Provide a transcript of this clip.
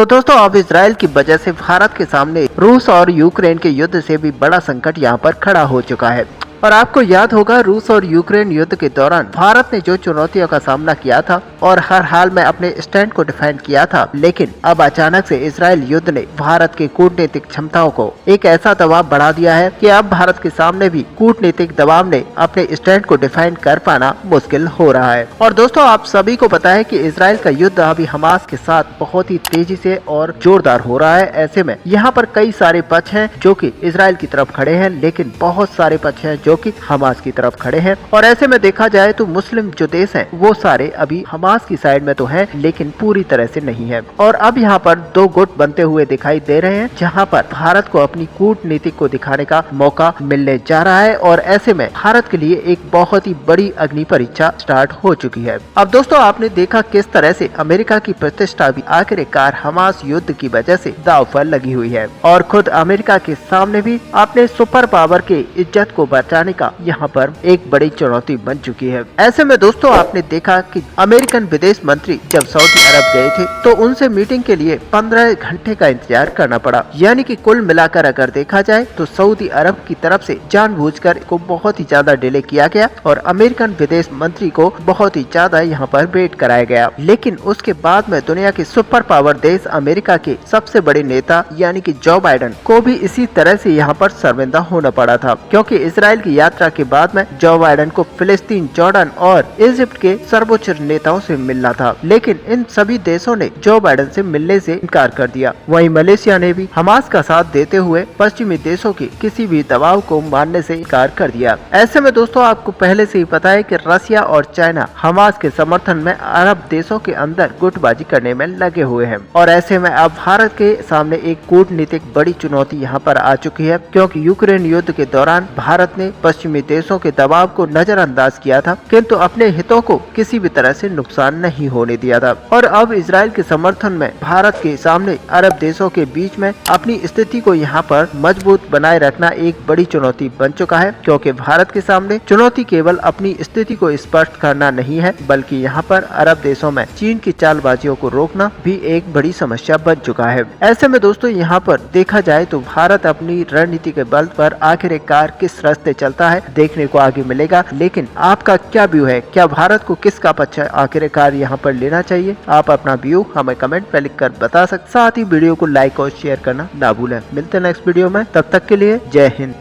तो दोस्तों अब इसराइल की वजह से भारत के सामने रूस और यूक्रेन के युद्ध से भी बड़ा संकट यहाँ पर खड़ा हो चुका है। और आपको याद होगा रूस और यूक्रेन युद्ध के दौरान भारत ने जो चुनौतियों का सामना किया था और हर हाल में अपने स्टैंड को डिफेंड किया था, लेकिन अब अचानक से इसराइल युद्ध ने भारत के कूटनीतिक क्षमताओं को एक ऐसा दबाव बढ़ा दिया है कि अब भारत के सामने भी कूटनीतिक दबाव ने अपने स्टैंड को डिफेंड कर पाना मुश्किल हो रहा है। और दोस्तों आप सभी को पता है कि इसराइल का युद्ध अभी हमास के साथ बहुत ही तेजी से और जोरदार हो रहा है। ऐसे में यहाँ पर कई सारे पक्ष हैं जो कि इसराइल की तरफ खड़े हैं, लेकिन बहुत सारे पक्ष हैं जो कि हमास की तरफ खड़े हैं। और ऐसे में देखा जाए तो मुस्लिम जो देश हैं वो सारे अभी हमास की साइड में तो हैं, लेकिन पूरी तरह से नहीं है। और अब यहाँ पर दो गुट बनते हुए दिखाई दे रहे हैं, जहाँ पर भारत को अपनी कूटनीति को दिखाने का मौका मिलने जा रहा है। और ऐसे में भारत के लिए एक बहुत ही बड़ी अग्नि परीक्षा स्टार्ट हो चुकी है। अब दोस्तों आपने देखा किस तरह से अमेरिका की प्रतिष्ठा भी आखिरकार हमास युद्ध की वजह से दांव पर लगी हुई है, और खुद अमेरिका के सामने भी अपने सुपर पावर के इज्जत को बचाने का यहाँ पर एक बड़ी चुनौती बन चुकी है। ऐसे में दोस्तों आपने देखा कि अमेरिकन विदेश मंत्री जब सऊदी अरब गए थे तो उनसे मीटिंग के लिए 15 घंटे का इंतजार करना पड़ा। यानी कि कुल मिलाकर अगर देखा जाए तो सऊदी अरब की तरफ से जानबूझकर को बहुत ही ज्यादा डिले किया गया और अमेरिकन विदेश मंत्री को बहुत ही ज्यादा यहाँ पर वेट कराया गया। लेकिन उसके बाद में दुनिया के सुपर पावर देश अमेरिका के सबसे बड़े नेता यानी कि जो बाइडेन को भी इसी तरह से यहाँ पर शर्मिंदा होना पड़ा था, क्योंकि इसराइल की यात्रा के बाद में जो बाइडेन को फिलिस्तीन, जॉर्डन और इजिप्ट के सर्वोच्च नेताओं से मिलना था, लेकिन इन सभी देशों ने जो बाइडेन से मिलने से इनकार कर दिया। वहीं मलेशिया ने भी हमास का साथ देते हुए पश्चिमी देशों के किसी भी दबाव को मानने से इनकार कर दिया। ऐसे में दोस्तों आपको पहले से ही पता है कि रसिया और चाइना हमास के समर्थन में अरब देशों के अंदर गुटबाजी करने में लगे हुए हैं। और ऐसे में अब भारत के सामने एक कूटनीतिक बड़ी चुनौती यहाँ पर आ चुकी है, क्योंकि यूक्रेन युद्ध के दौरान भारत ने पश्चिमी देशों के दबाव को नजरअंदाज किया था, किंतु अपने हितों को किसी भी तरह से नुकसान नहीं होने दिया था। और अब इजराइल के समर्थन में भारत के सामने अरब देशों के बीच में अपनी स्थिति को यहाँ पर मजबूत बनाए रखना एक बड़ी चुनौती बन चुका है, क्योंकि भारत के सामने चुनौती केवल अपनी स्थिति को स्पष्ट करना नहीं है, बल्कि यहाँ पर अरब देशों में चीन की चालबाजियों को रोकना भी एक बड़ी समस्या बन चुका है। ऐसे में दोस्तों यहाँ पर देखा जाए तो भारत अपनी रणनीति के बल पर आखिरकार किस रास्ते चलता है देखने को आगे मिलेगा। लेकिन आपका क्या व्यू है, क्या भारत को किसका पक्ष आखिरकार यहाँ पर लेना चाहिए? आप अपना व्यू हमें कमेंट में लिखकर बता सकते। साथ ही वीडियो को लाइक और शेयर करना ना भूलें। मिलते हैं नेक्स्ट वीडियो में, तब तक के लिए जय हिंद।